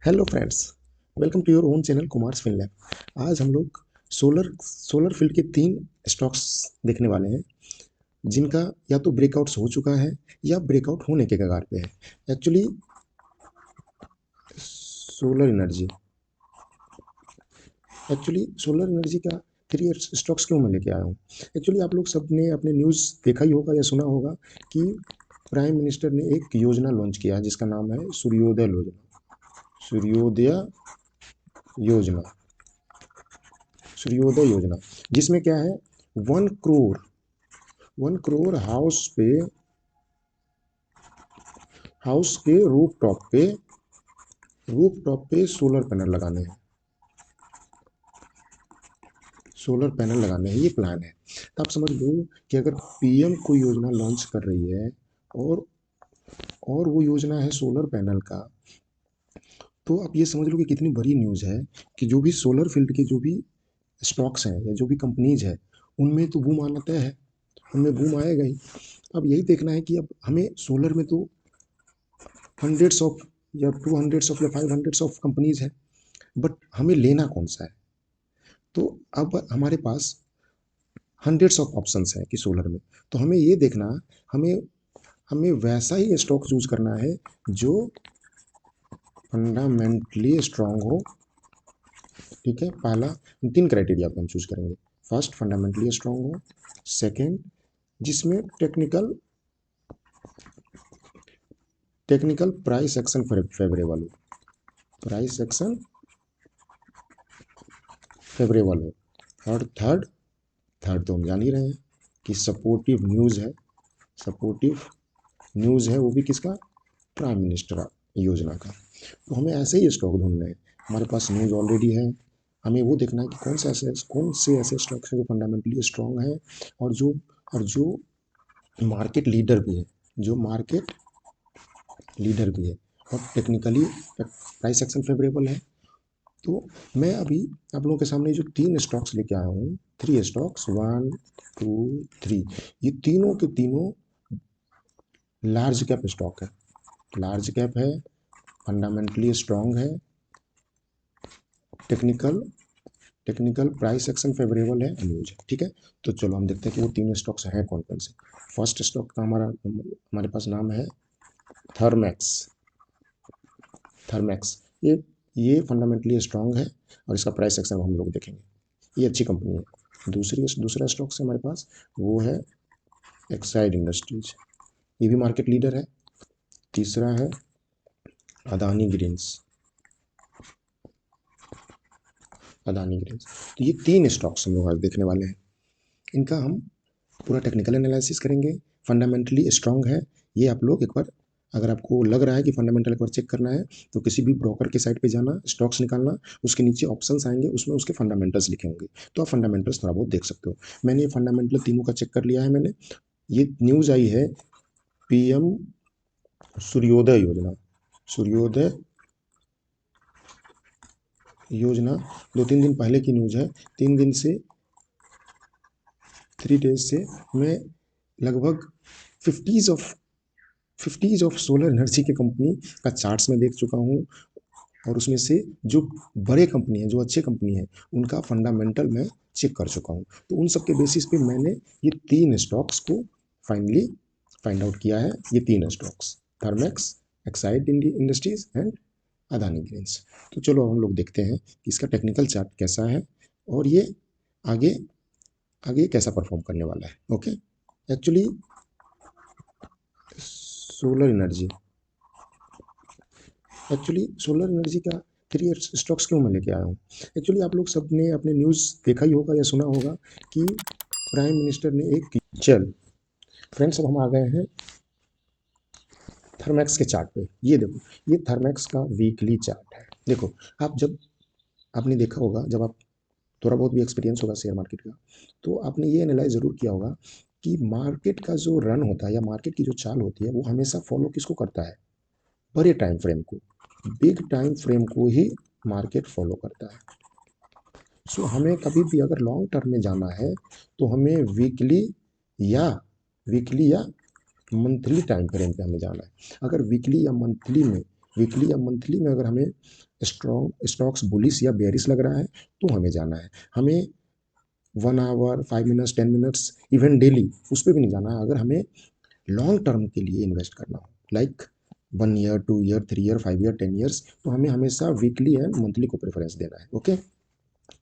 Hello friends, welcome to your own channel Kumars FinLab. आज हम लोग सोलर सोलर फील्ड के 3 स्टॉक्स देखने वाले हैं जिनका या तो ब्रेकआउट्स हो चुका है या ब्रेकआउट होने के कगार पे है। Actually solar energy solar energy का 3 स्टॉक्स क्यों मैं लेके आया हूँ। एक्चुअली आप लोग सब ने अपने न्यूज़ देखा ही होगा या सुना होगा कि प्राइम मिनिस्टर ने एक योजना लॉन्च किया है जिसका नाम है सूर्योदय योजना सूर्योदय योजना। जिसमें क्या है, 1 करोड़ 1 करोड़ हाउस के रूफ टॉप पे सोलर पैनल लगाने हैं, ये प्लान है। तो आप समझ लो कि अगर पीएम कोई योजना लॉन्च कर रही है और और वो योजना है सोलर पैनल का, तो आप ये समझ लो कि कितनी बड़ी न्यूज़ है कि जो भी सोलर फील्ड के जो भी स्टॉक्स हैं या जो भी कंपनीज है, उनमें तो बूम आना तय है, उनमें बूम आएगा ही। अब यही देखना है कि अब हमें सोलर में तो हंड्रेड्स ऑफ या 200 या 500 ऑफ कंपनीज है, बट हमें लेना कौन सा है। तो अब हमारे पास हंड्रेड्स ऑफ ऑप्शंस हैं कि सोलर में, तो हमें ये देखना, हमें हमें वैसा ही स्टॉक चूज करना है जो फंडामेंटली स्ट्रांग हो। ठीक है, पहला 3 क्राइटेरिया को हम चूज करेंगे। फर्स्ट, फंडामेंटली स्ट्रांग हो। सेकेंड, जिसमें टेक्निकल प्राइस एक्शन फेवरेबल हो, प्राइस एक्शन फेवरेबल हो। और थर्ड थर्ड तो हम जान ही रहे हैं कि सपोर्टिव न्यूज़ है, वो भी किसका, प्राइम मिनिस्टर योजना का। तो हमें ऐसे ही स्टॉक ढूंढने हैं, हमारे पास न्यूज़ ऑलरेडी है। हमें वो देखना है कि कौन से ऐसे स्टॉक्स हैं जो फंडामेंटली स्ट्रांग है और जो मार्केट लीडर भी है जो मार्केट लीडर भी है और टेक्निकली प्राइस एक्शन फेवरेबल है। तो मैं अभी आप लोगों के सामने जो 3 स्टॉक्स लेके आया हूँ, 3 स्टॉक्स, 1 2 3, ये तीनों के तीनों लार्ज कैप स्टॉक है। लार्ज कैप है, फंडामेंटली स्ट्रांग है, technical technical price action favourable है, न्यूज है। ठीक है, तो चलो हम देखते हैं कि वो 3 स्टॉक्स हैं कौन कौन से। फर्स्ट स्टॉक का हमारे पास नाम है थर्मैक्स। थर्मैक्स ये फंडामेंटली स्ट्रांग है और इसका प्राइस एक्शन हम लोग देखेंगे, ये अच्छी कंपनी है। दूसरा स्टॉक से हमारे पास वो है एक्साइड इंडस्ट्रीज, ये भी मार्केट लीडर है। तीसरा है अदानी ग्रीन्स। तो ये 3 स्टॉक्स हम लोग आज देखने वाले हैं। इनका हम पूरा टेक्निकल एनालिसिस करेंगे। फंडामेंटली स्ट्रांग है ये, आप लोग एक बार, अगर आपको लग रहा है कि फंडामेंटल एक बार चेक करना है तो किसी भी ब्रोकर के साइट पे जाना, स्टॉक्स निकालना, उसके नीचे ऑप्शंस आएंगे, उसमें उसके फंडामेंटल्स लिखे होंगे, तो आप फंडामेंटल्स थोड़ा बहुत देख सकते हो। मैंने ये फंडामेंटल तीनों का चेक कर लिया है मैंने। ये न्यूज़ आई है पीएम सूर्योदय योजना सूर्योदय योजना 2-3 दिन पहले की न्यूज़ है। 3 दिन से 3 डेज से मैं लगभग फिफ्टीज़ ऑफ सोलर एनर्जी की कंपनी का चार्ट्स में देख चुका हूँ, और उसमें से जो बड़े कंपनी है, जो अच्छे कंपनी है, उनका फंडामेंटल मैं चेक कर चुका हूँ। तो उन सब के बेसिस पे मैंने ये 3 स्टॉक्स को फाइनली फाइंड आउट किया है। ये 3 stocks, Thermax, Exide Industries and Adani Greens. तो चलो हम लोग देखते हैं कि इसका टेक्निकल चार्ट कैसा है और ये आगे आगे कैसा परफॉर्म करने वाला है। Okay, actually solar energy solar energy का 3 स्टॉक्स क्यों मैं लेके आया हूँ। एक्चुअली आप लोग सब ने अपने न्यूज़ देखा ही होगा या सुना होगा कि प्राइम मिनिस्टर ने एक, चल फ्रेंड्स, अब हम आ गए हैं थर्मैक्स के चार्ट पे। ये देखो, ये थर्मैक्स का वीकली चार्ट है। देखो, आप जब आपने देखा होगा, जब आप थोड़ा बहुत भी एक्सपीरियंस होगा शेयर मार्केट का, तो आपने ये एनालाइज ज़रूर किया होगा कि मार्केट का जो रन होता है या मार्केट की जो चाल होती है, वो हमेशा फॉलो किसको करता है, बड़े टाइम फ्रेम को, बिग टाइम फ्रेम को ही मार्केट फॉलो करता है। सो हमें कभी भी अगर लॉन्ग टर्म में जाना है तो हमें या वीकली या मंथली टाइम फ्रेम पे हमें जाना है। अगर वीकली या मंथली में अगर हमें स्ट्रॉन्ग स्टॉक्स बुलिश या बेयरिश लग रहा है तो हमें जाना है। हमें 1 hour 5 minutes 10 minutes even daily उस पर भी नहीं जाना है। अगर हमें लॉन्ग टर्म के लिए इन्वेस्ट करना हो, like 1 year 2 year 3 year 5 year 10 years, तो हमें हमेशा वीकली एंड मंथली को प्रेफरेंस देना है। ओके,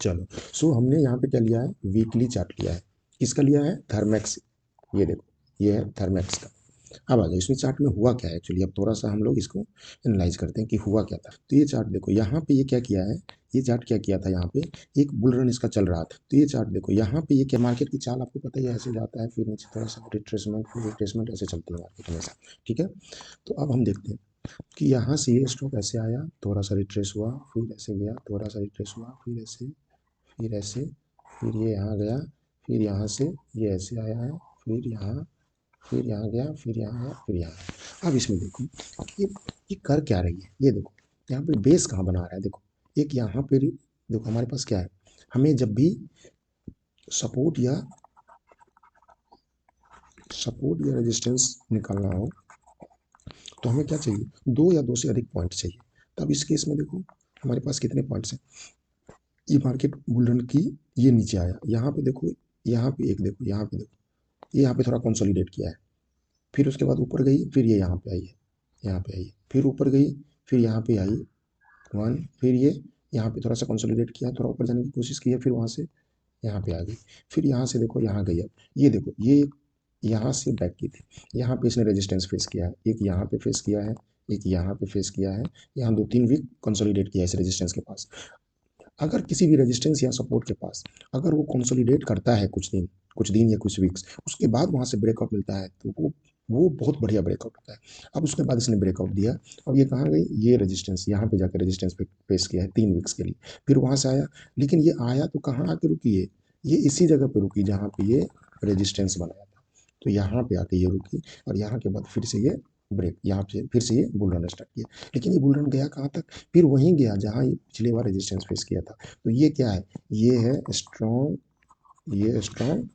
चलो। सो हमने यहाँ पे क्या लिया है, वीकली चार्ट लिया है। किसका लिया है, थर्मैक्स। ये देखो, ये है थर्मैक्स का। अब आ जाओ इसमें चार्ट में हुआ क्या है एक्चुअली। अब थोड़ा सा हम लोग इसको एनालाइज करते हैं कि हुआ क्या था। तो ये चार्ट देखो, यहाँ पे ये क्या किया है, ये चार्ट क्या किया था, यहाँ पे एक बुल रन इसका चल रहा था। तो ये चार्ट देखो, यहाँ पे ये क्या, मार्केट की चाल आपको पता ही है, ऐसे जाता है फिर नीचे थोड़ा सा रिट्रेसमेंट, फिर रिट्रेसमेंट, ऐसे चलती है मार्केट हमेशा। ठीक है, तो अब हम देखते हैं कि यहाँ से ये स्टॉक ऐसे आया, थोड़ा सा रिट्रेस हुआ, फिर ऐसे गया, थोड़ा सा रिट्रेस हुआ, फिर ऐसे, फिर ऐसे, फिर ये यहाँ गया, फिर यहाँ से ये ऐसे आया है, फिर यहाँ गया, फिर यहाँ गया, फिर यहाँ गया। अब इसमें देखो ये कर क्या रही है, ये देखो यहाँ पे बेस कहाँ बना रहा है। देखो एक यहाँ पे देखो हमारे पास क्या है, हमें जब भी सपोर्ट या रेजिस्टेंस निकालना हो तो हमें क्या चाहिए, दो या दो से अधिक पॉइंट चाहिए। तब इस केस में देखो हमारे पास कितने पॉइंट्स हैं, ये मार्केट बुल की, ये नीचे आया, यहाँ पे देखो, यहाँ पे एक देखो, यहाँ पे देखो, ये यहाँ पे थोड़ा कंसोलिडेट किया है, फिर उसके बाद ऊपर गई, फिर ये यहाँ पे आई है, यहाँ पे आई है, फिर ऊपर गई, फिर यहाँ पे आई वन, फिर ये यहाँ पे थोड़ा सा कंसोलिडेट किया, थोड़ा ऊपर जाने की कोशिश की है, फिर वहाँ से यहाँ पे आ गई, फिर यहाँ से देखो यहाँ गई। अब ये देखो, ये यहाँ से बैक की थी, यहाँ पे इसने रेजिस्टेंस फेस किया है, एक यहाँ पे फेस किया है, एक यहाँ पे फेस किया है, यहाँ 2-3 वीक कंसोलिडेट किया है इस रेजिस्टेंस के पास। अगर किसी भी रेजिस्टेंस या सपोर्ट के पास अगर वो कंसोलिडेट करता है कुछ दिन या कुछ वीक्स, उसके बाद वहाँ से ब्रेकआउट मिलता है, तो वो बहुत बढ़िया ब्रेकआउट होता है। अब उसके बाद इसने ब्रेकआउट दिया, अब ये कहाँ गई, ये रेजिस्टेंस, यहाँ पे जाकर रेजिस्टेंस पे फेस किया है 3 वीक्स के लिए, फिर वहाँ से आया, लेकिन ये आया तो कहाँ आके रुकी है, ये इसी जगह पे रुकी जहाँ पे ये रेजिस्टेंस बनाया था। तो यहाँ पे आके ये रुकी, और यहाँ के बाद फिर से ये ब्रेक, यहाँ से फिर से ये बुल रन स्टार्ट किया, लेकिन ये बुल रन गया कहाँ तक, फिर वहीं गया जहाँ ये पिछली बार रेजिस्टेंस फेस किया था। तो ये क्या है, ये है स्ट्रॉन्ग, ये स्ट्रॉन्ग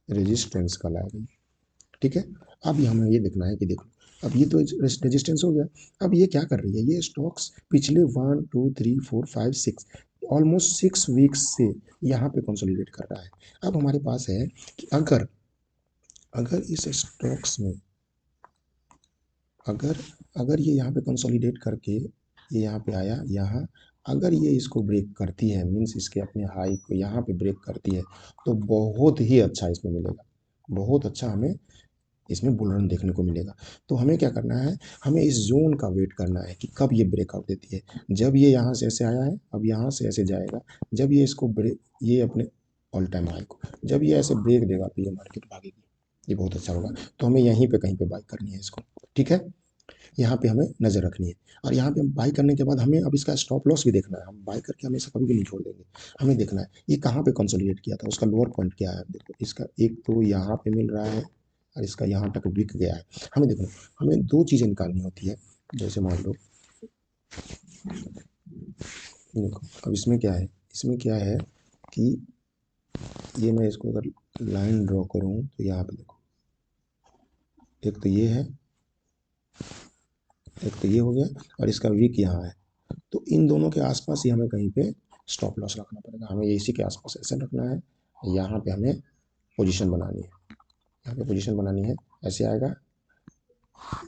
रेजिस्टेंस का लाया गया। ठीक है, अब हमें ये देखना है कि देखो, अब ये तो रेजिस्टेंस हो गया। अब ये क्या कर रही है, ये स्टॉक्स पिछले 1 2 3 4 5 6 ऑलमोस्ट 6 वीक्स से यहाँ पे कंसोलिडेट कर रहा है। अब हमारे पास है कि अगर अगर इस स्टॉक्स में अगर अगर ये यहाँ पे कंसोलिडेट करके ये यहाँ पे आया, यहाँ अगर ये इसको ब्रेक करती है, मीन्स इसके अपने हाई को यहाँ पे ब्रेक करती है, तो बहुत ही अच्छा इसमें मिलेगा, बहुत अच्छा हमें इसमें बुल रन देखने को मिलेगा। तो हमें क्या करना है, हमें इस जोन का वेट करना है कि कब ये ब्रेकआउट देती है। जब ये यहाँ से ऐसे आया है, अब यहाँ से ऐसे जाएगा, जब ये इसको ब्रेक, ये अपने ऑल टाइम हाई को जब ये ऐसे ब्रेक देगा तो ये मार्केट भागेगी, ये बहुत अच्छा होगा। तो हमें यहीं पे कहीं पे बाई करनी है इसको। ठीक है, यहाँ पे हमें नज़र रखनी है, और यहाँ पे हम बाई करने के बाद हमें अब इसका स्टॉप लॉस भी देखना है। हम बाई करके हमेशा कभी भी नहीं छोड़ देंगे, हमें देखना है ये कहाँ पे कंसोलिडेट किया था, उसका लोअर पॉइंट क्या है। देखो इसका एक तो यहाँ पे मिल रहा है, और इसका यहाँ तक बिक गया है। हमें देखो, हमें दो चीज़ें निकालनी होती है। जैसे मान लो, देखो अब इसमें क्या है, इसमें क्या है कि ये मैं इसको अगर लाइन ड्रॉ करूँ तो यहाँ पे देखो, एक तो ये है, एक तो ये हो गया, और इसका वीक यहाँ है। तो इन दोनों के आसपास ही हमें कहीं पे स्टॉप लॉस रखना पड़ेगा। हमें इसी के आसपास ऐसे रखना है, यहाँ पे हमें पोजीशन बनानी है, यहाँ पे पोजीशन बनानी है, ऐसे आएगा,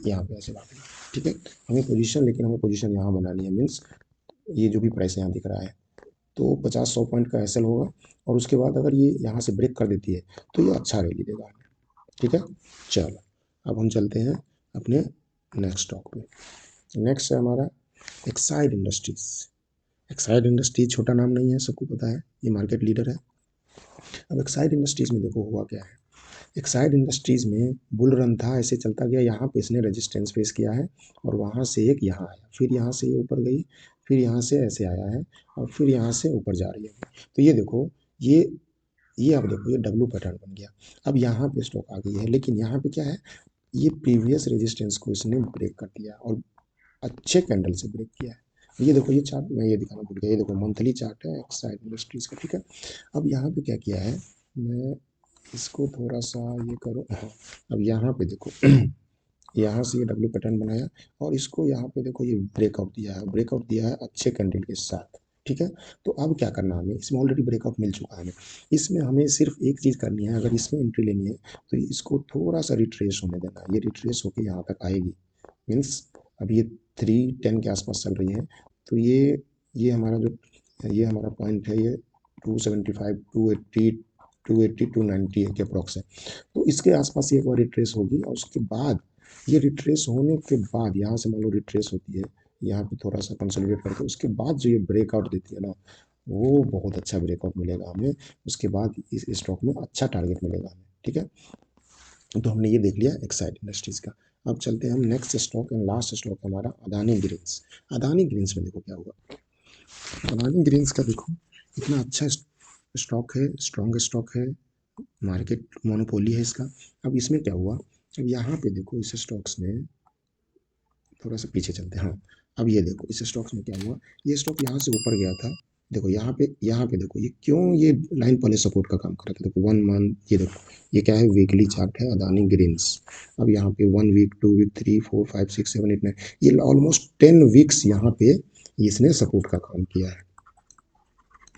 यहाँ पे ऐसे भागेगा। ठीक है, हमें पोजीशन, लेकिन हमें पोजीशन यहाँ बनानी है, मीन्स ये जो भी प्राइस यहाँ दिख रहा है, तो 50-100 पॉइंट का एसएल होगा, और उसके बाद अगर ये यहाँ से ब्रेक कर देती है तो ये अच्छा रैली देगा। ठीक है, चलो अब हम चलते हैं अपने नेक्स्ट स्टॉक पे। नेक्स्ट है हमारा एक्साइड इंडस्ट्रीज। एक्साइड इंडस्ट्रीज छोटा नाम नहीं है, सबको पता है, ये मार्केट लीडर है। अब एक्साइड इंडस्ट्रीज में देखो हुआ क्या है, एक्साइड इंडस्ट्रीज में बुल रन था, ऐसे चलता गया, यहाँ पे इसने रेजिस्टेंस फेस किया है, और वहाँ से एक यहाँ आया, फिर यहाँ से ये ऊपर गई, फिर यहाँ से ऐसे आया है, और फिर यहाँ से ऊपर जा रही है। तो ये देखो, ये अब देखो ये डब्लू पैटर्न बन गया। अब यहाँ पे स्टॉक आ गई है, लेकिन यहाँ पे क्या है, ये प्रीवियस रेजिस्टेंस को इसने ब्रेक कर दिया, और अच्छे कैंडल से ब्रेक किया है। ये देखो, ये चार्ट मैं ये दिखाना भूल गया, ये देखो मंथली चार्ट है एक्साइड इंडस्ट्रीज का। ठीक है, अब यहाँ पे क्या किया है, मैं इसको थोड़ा सा ये करूँ, हाँ। अब यहाँ पे देखो यहाँ से ये डब्ल्यू पैटर्न बनाया और इसको यहाँ पे देखो ये ब्रेकआउट दिया है अच्छे कैंडल के साथ, ठीक है। तो अब क्या करना है हमें, इसमें ऑलरेडी ब्रेकआउट मिल चुका है हमें, इसमें हमें सिर्फ एक चीज़ करनी है, अगर इसमें एंट्री लेनी है तो इसको थोड़ा सा रिट्रेस होने देना है, ये रिट्रेस होकर यहाँ तक आएगी, मीन्स अब ये 310 के आसपास चल रही है, तो ये हमारा जो ये हमारा पॉइंट है, ये 275 280 280 290 के अप्रॉक्स है। तो इसके आसपास ये एक बार रिट्रेस होगी और उसके बाद ये रिट्रेस होने के बाद यहाँ से मान लो रिट्रेस होती है, यहाँ पे थोड़ा सा कंसोलिडेट करके उसके बाद जो ये ब्रेकआउट देती है ना, वो बहुत अच्छा ब्रेकआउट मिलेगा हमें, उसके बाद इस स्टॉक में अच्छा टारगेट मिलेगा हमें, ठीक है। तो हमने ये देख लिया एक्साइड इंडस्ट्रीज का। अब चलते हैं हम next stock and last stock हमारा अदानी ग्रीन्स। अदानी ग्रीन्स में देखो क्या हुआ, अदानी ग्रीन्स का देखो इतना अच्छा स्टॉक है, स्ट्रॉन्ग स्टॉक है, मार्केट मोनोपोली है इसका। अब इसमें क्या हुआ, अब यहाँ पे देखो इस स्टॉक्स में थोड़ा सा पीछे चलते हैं, हाँ अब ये देखो इस स्टॉक्स में क्या हुआ, ये स्टॉक यहाँ से ऊपर गया था, देखो यहाँ पे देखो ये क्यों ये लाइन पहले सपोर्ट का काम कर रहा था, देखो 1 मंथ, ये देखो ये क्या है, वीकली चार्ट है अदानी ग्रीन्स। अब यहाँ पे 1 वीक 2 वीक 3 4 5 6 7 8 9, ये ऑलमोस्ट 10 वीक्स यहाँ पे इसने सपोर्ट का काम किया है,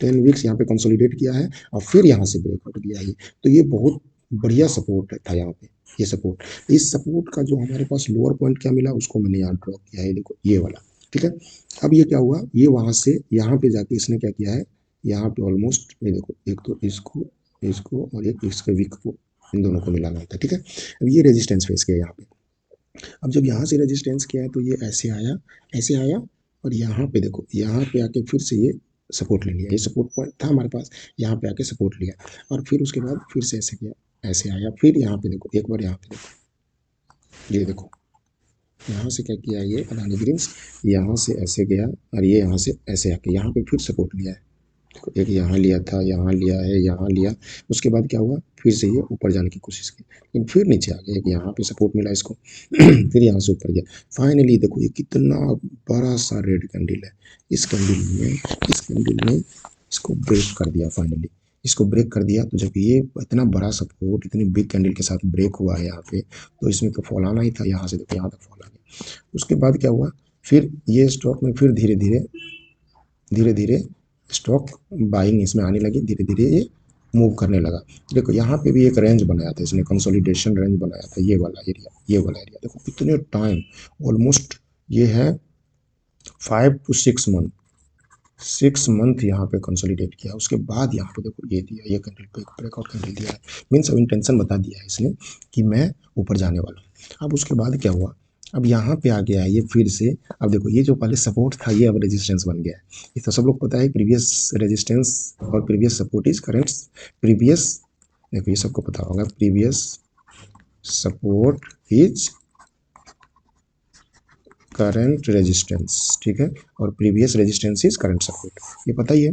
10 वीक्स यहाँ पे कंसोलिडेट किया है और फिर यहाँ से ब्रेकआउट किया है, तो ये बहुत बढ़िया सपोर्ट था यहाँ पे, ये सपोर्ट, इस सपोर्ट का जो हमारे पास लोअर पॉइंट क्या मिला उसको मैंने यहाँ ड्रॉ किया है, देखो ये वाला, ठीक है। अब ये क्या हुआ, ये वहाँ से यहाँ पे जाके इसने क्या किया है, यहाँ पे ऑलमोस्ट ये देखो, एक तो इसको इसको और एक इसके वीक को, इन दोनों को मिलाना होता है, ठीक है। अब ये रेजिस्टेंस फेस किया यहाँ पे, अब जब यहाँ से रेजिस्टेंस किया है तो ये ऐसे आया और यहाँ पे देखो, यहाँ पे आके फिर से ये सपोर्ट ले लिया, ये सपोर्ट पॉइंट था हमारे पास, यहाँ पे आके सपोर्ट लिया और फिर उसके बाद फिर से ऐसे किया, ऐसे आया, फिर यहाँ पे देखो एक बार यहाँ पे देखो, ये देखो यहाँ से क्या किया ये अदानी ग्रीन्स, यहाँ से ऐसे गया और ये यहाँ से ऐसे आके यहाँ पे फिर सपोर्ट लिया है, देखो एक यहाँ लिया था, यहाँ लिया है, यहाँ लिया, उसके बाद क्या हुआ, फिर से ये ऊपर जाने की कोशिश की लेकिन फिर नीचे आ गया, एक यहाँ पे सपोर्ट मिला इसको फिर यहाँ से ऊपर गया, फाइनली देखो ये कितना बड़ा सा रेड कैंडल है, इस कैंडल ने इसको ब्रेक कर दिया, फाइनली इसको ब्रेक कर दिया। तो जब ये इतना बड़ा सपोर्ट इतनी बिग कैंडल के साथ ब्रेक हुआ है यहाँ पे, तो इसमें तो फॉल आना ही था, यहाँ से देखो यहाँ तक फॉल आ गया। उसके बाद क्या हुआ, फिर ये स्टॉक में फिर धीरे धीरे स्टॉक बाइंग इसमें आने लगी, धीरे धीरे ये मूव करने लगा। देखो यहाँ पे भी एक रेंज बनाया था इसने, कंसोलिडेशन रेंज बनाया था, ये वाला एरिया देखो कितने टाइम, ऑलमोस्ट ये है 5 to 6 मंथ यहाँ पे कंसोलिडेट किया, उसके बाद यहाँ पे देखो ये दिया, ये कैंडल पे ब्रेकआउट कैंडल दिया है, मीन्स अब इंटेंशन बता दिया है इसने कि मैं ऊपर जाने वाला हूँ। अब उसके बाद क्या हुआ, अब यहाँ पे आ गया है ये फिर से, अब देखो ये जो पहले सपोर्ट था ये अब रेजिस्टेंस बन गया है, ये तो सब लोग पता है, प्रीवियस रेजिस्टेंस और previous support is current previous, देखो ये सबको पता होगा, previous support is current resistance, ठीक है, और previous resistance is current support, ये पता ही है।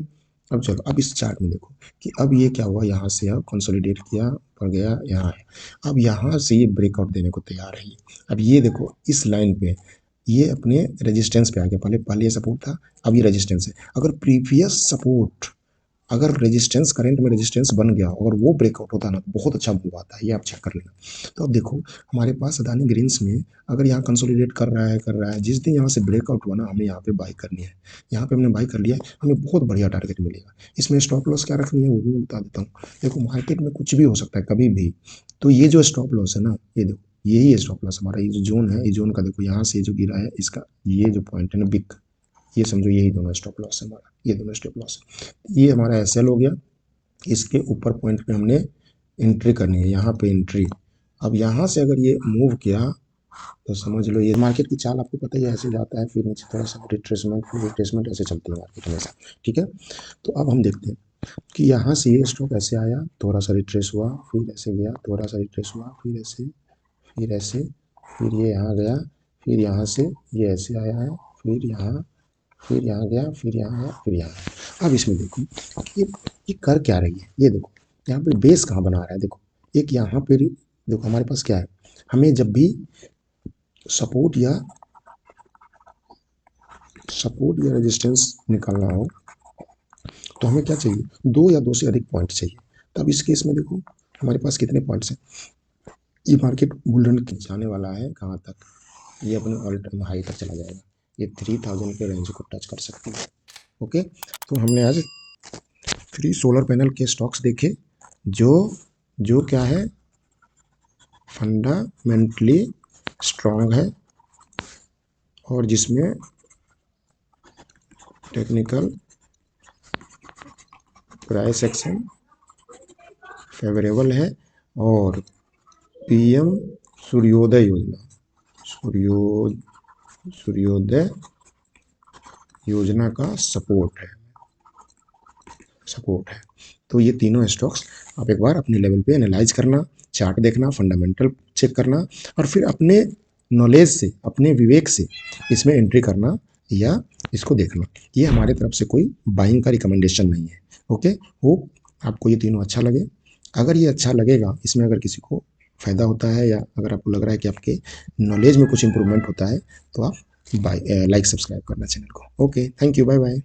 अब चलो अब इस चार्ट में देखो कि अब ये क्या हुआ, यहाँ से अब कंसोलिडेट किया और गया यहाँ है, अब यहाँ से ये ब्रेकआउट देने को तैयार है ये, अब ये देखो इस लाइन पे ये अपने रेजिस्टेंस पे आ गया, पहले ये सपोर्ट था, अब ये रेजिस्टेंस है, अगर प्रीवियस सपोर्ट अगर रेजिस्टेंस करंट में रेजिस्टेंस बन गया और वो ब्रेकआउट होता ना तो बहुत अच्छा मूव आता है, ये आप चेक कर लेना। तो अब देखो हमारे पास अदानी ग्रीन्स में अगर यहाँ कंसोलिडेट कर रहा है, जिस दिन यहाँ से ब्रेकआउट हुआ ना हमें यहाँ पे बाई करनी है, यहाँ पे हमने बाई कर लिया, हमें बहुत बढ़िया टारगेट मिलेगा। इसमें स्टॉप लॉस क्या रखनी है वो भी मैं बता देता हूँ। देखो मार्केट में कुछ भी हो सकता है कभी भी, तो ये जो स्टॉप लॉस है ना, ये देखो यही स्टॉप लॉस हमारा, ये जो जोन है, ये जोन का देखो यहाँ से जो गिरा है इसका ये जो पॉइंट है ना बिग, ये समझो यही दोनों स्टॉप लॉस है हमारा, ये दोनों स्टॉप लॉस है, ये हमारा एसएल हो गया, इसके ऊपर पॉइंट पे हमने एंट्री करनी है, यहाँ पे एंट्री। अब यहाँ से अगर ये मूव किया तो समझ लो ये मार्केट की चाल आपको पता ही है, ऐसे जाता है फिर नीचे थोड़ा सा रिट्रेसमेंट, फिर रिट्रेसमेंट, ऐसे चलती है मार्केट हमेशा, ठीक है। तो अब हम देखते हैं कि यहाँ से ये स्टॉक ऐसे आया, थोड़ा सा रिट्रेस हुआ, फिर ऐसे गया, थोड़ा सा रिट्रेस हुआ, फिर ऐसे, फिर ऐसे, फिर ये यहाँ गया, फिर यहाँ से ये ऐसे आया है, फिर यहाँ गया, फिर यहाँ गया, फिर यहाँ गया। अब इसमें देखो ये कर क्या रही है, ये देखो यहाँ पे बेस कहाँ बना रहा है, देखो एक यहाँ पे देखो हमारे पास क्या है, हमें जब भी सपोर्ट या रेजिस्टेंस निकालना हो तो हमें क्या चाहिए, 2 या 2 से अधिक पॉइंट चाहिए। तो अब इस केस में देखो हमारे पास कितने पॉइंट्स हैं, ये मार्केट बुल रन जाने वाला है कहाँ तक, ये अपने ऑल टाइम हाई तक चला जाएगा, ये 3000 के रेंज को टच कर सकती है। ओके, तो हमने आज 3 सोलर पैनल के स्टॉक्स देखे जो जो क्या है, फंडामेंटली स्ट्रॉन्ग है और जिसमें टेक्निकल प्राइस एक्शन फेवरेबल है और पीएम सूर्योदय योजना सूर्योदय योजना का सपोर्ट है। तो ये तीनों स्टॉक्स आप एक बार अपने लेवल पे एनालाइज करना, चार्ट देखना, फंडामेंटल चेक करना और फिर अपने नॉलेज से, अपने विवेक से इसमें एंट्री करना या इसको देखना। ये हमारे तरफ से कोई बाइंग का रिकमेंडेशन नहीं है। ओके, होप आपको ये तीनों अच्छा लगे। अगर ये अच्छा लगेगा, इसमें अगर किसी को फ़ायदा होता है या अगर आपको लग रहा है कि आपके नॉलेज में कुछ इंप्रूवमेंट होता है, तो आप लाइक सब्सक्राइब करना चैनल को। Okay, thank you, bye bye.